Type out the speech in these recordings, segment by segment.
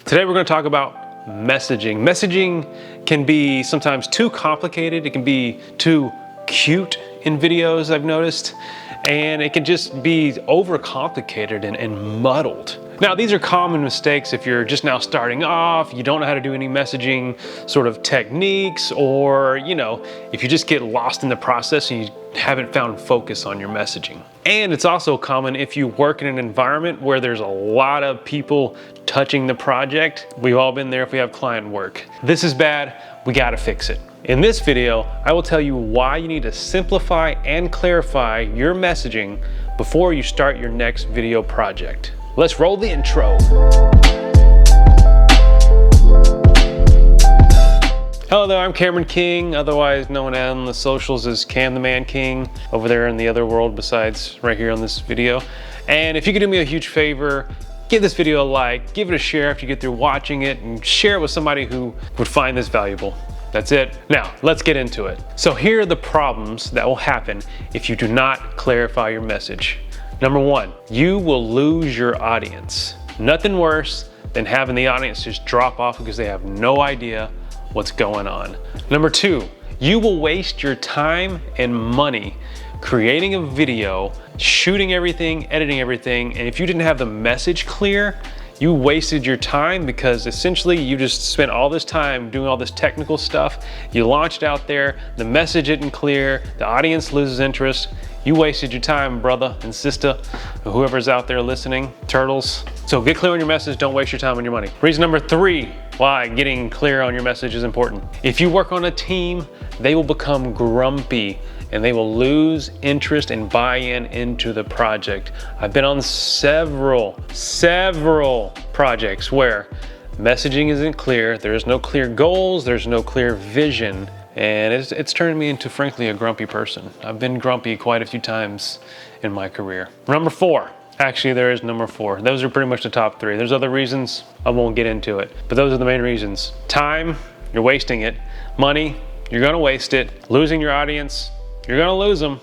Today we're going to talk about messaging. Messaging can be sometimes too complicated. It can be too cute in videos, I've noticed, and it can just be overcomplicated and muddled. Now, these are common mistakes if you're just now starting off, you don't know how to do any messaging sort of techniques, or, if you just get lost in the process and you haven't found focus on your messaging. And it's also common if you work in an environment where there's a lot of people touching the project. We've all been there if we have client work. This is bad, we gotta fix it. In this video, I will tell you why you need to simplify and clarify your messaging before you start your next video project. Let's roll the intro. Hello there, I'm Cameron King, otherwise known on the socials as Cam the Man King, over there in the other world besides right here on this video. And if you could do me a huge favor, give this video a like, give it a share after you get through watching it, and share it with somebody who would find this valuable. That's it. Now, let's get into it. So here are the problems that will happen if you do not clarify your message. Number one, you will lose your audience. Nothing worse than having the audience just drop off because they have no idea what's going on. Number two, you will waste your time and money creating a video, shooting everything, editing everything, and if you didn't have the message clear, you wasted your time because essentially you just spent all this time doing all this technical stuff. You launched out there, the message isn't clear, the audience loses interest. You wasted your time, brother and sister, or whoever's out there listening, turtles. So get clear on your message, don't waste your time and your money. Reason number three, why getting clear on your message is important. If you work on a team, they will become grumpy and they will lose interest and buy-in into the project. I've been on several projects where messaging isn't clear, there's no clear goals, there's no clear vision, and it's turned me into, frankly, a grumpy person. I've been grumpy quite a few times in my career. Number four. Actually, there is number four. Those are pretty much the top three. There's other reasons, I won't get into it, but those are the main reasons. Time, you're wasting it. Money, you're gonna waste it. Losing your audience, you're gonna lose them.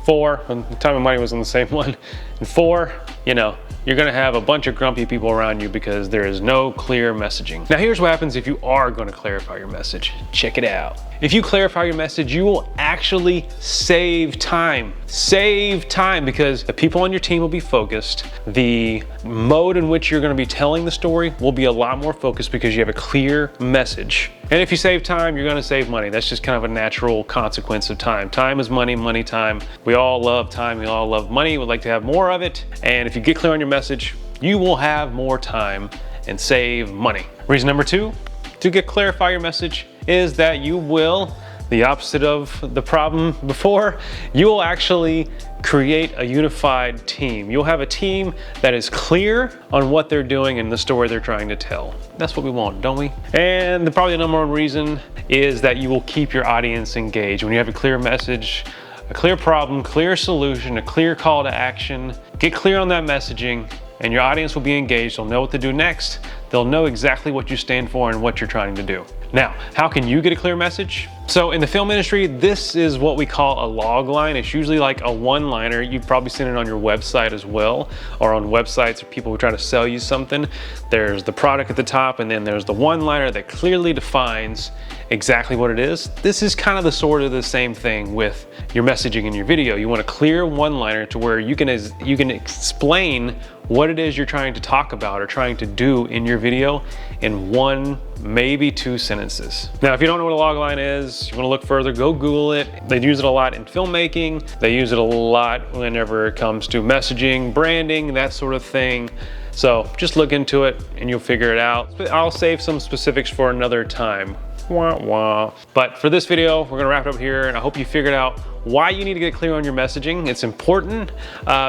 Four, and time and money was on the same one. And four, you're gonna have a bunch of grumpy people around you because there is no clear messaging. Now here's what happens if you are gonna clarify your message. Check it out. If you clarify your message, you will actually save time. Save time because the people on your team will be focused. The mode in which you're gonna be telling the story will be a lot more focused because you have a clear message. And if you save time, you're gonna save money. That's just kind of a natural consequence of time. Time is money, money time. We all love time, we all love money. We'd like to have more of it. And if you get clear on your message, you will have more time and save money. Reason number two, to clarify your message is that you will, the opposite of the problem before, you will actually create a unified team. You'll have a team that is clear on what they're doing and the story they're trying to tell. That's what we want, don't we? And probably the number one reason is that you will keep your audience engaged. When you have a clear message, a clear problem, clear solution, a clear call to action, get clear on that messaging, and your audience will be engaged. They'll know what to do next. They'll know exactly what you stand for and what you're trying to do. Now, how can you get a clear message? So in the film industry, this is what we call a log line. It's usually like a one-liner. You've probably seen it on your website as well, or on websites of people who try to sell you something. There's the product at the top, and then there's the one-liner that clearly defines exactly what it is. This is kind of the same thing with your messaging in your video. You want a clear one-liner to where you can explain what it is you're trying to talk about or trying to do in your video in one, maybe two sentences. Now, if you don't know what a log line is, you want to look further, go Google it. They use it a lot in filmmaking. They use it a lot whenever it comes to messaging, branding, that sort of thing. So just look into it and you'll figure it out. I'll save some specifics for another time. Wah, wah. But for this video, we're gonna wrap it up here, and I hope you figured out why you need to get clear on your messaging. It's important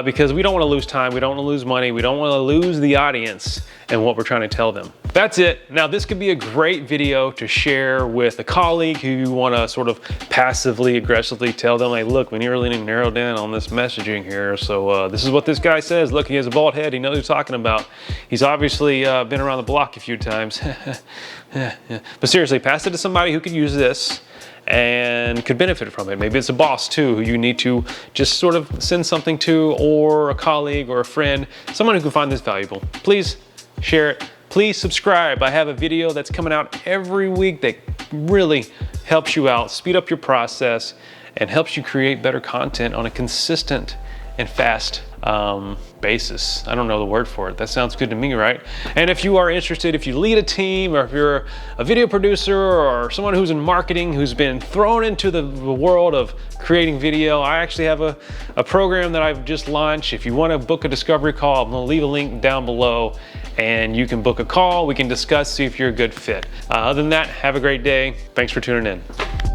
because we don't want to lose time, we don't want to lose money, we don't want to lose the audience and what we're trying to tell them. That's it. Now, this could be a great video to share with a colleague who you want to sort of passively, aggressively tell them, hey, look, we really need to narrow down on this messaging here. So this is what this guy says. Look, he has a bald head. He knows what he's talking about. He's obviously been around the block a few times. But seriously, pass it to somebody who could use this and could benefit from it. Maybe it's a boss too, who you need to just sort of send something to, or a colleague or a friend, someone who can find this valuable. Please share it, please subscribe. I have a video that's coming out every week that really helps you out, speed up your process, and helps you create better content on a consistent and fast basis. I don't know the word for it. That sounds good to me, right? And if you are interested, if you lead a team, or if you're a video producer or someone who's in marketing who's been thrown into the world of creating video, I actually have a program that I've just launched. If you want to book a discovery call, I'm going to leave a link down below and you can book a call. We can discuss, see if you're a good fit. Other than that, have a great day. Thanks for tuning in.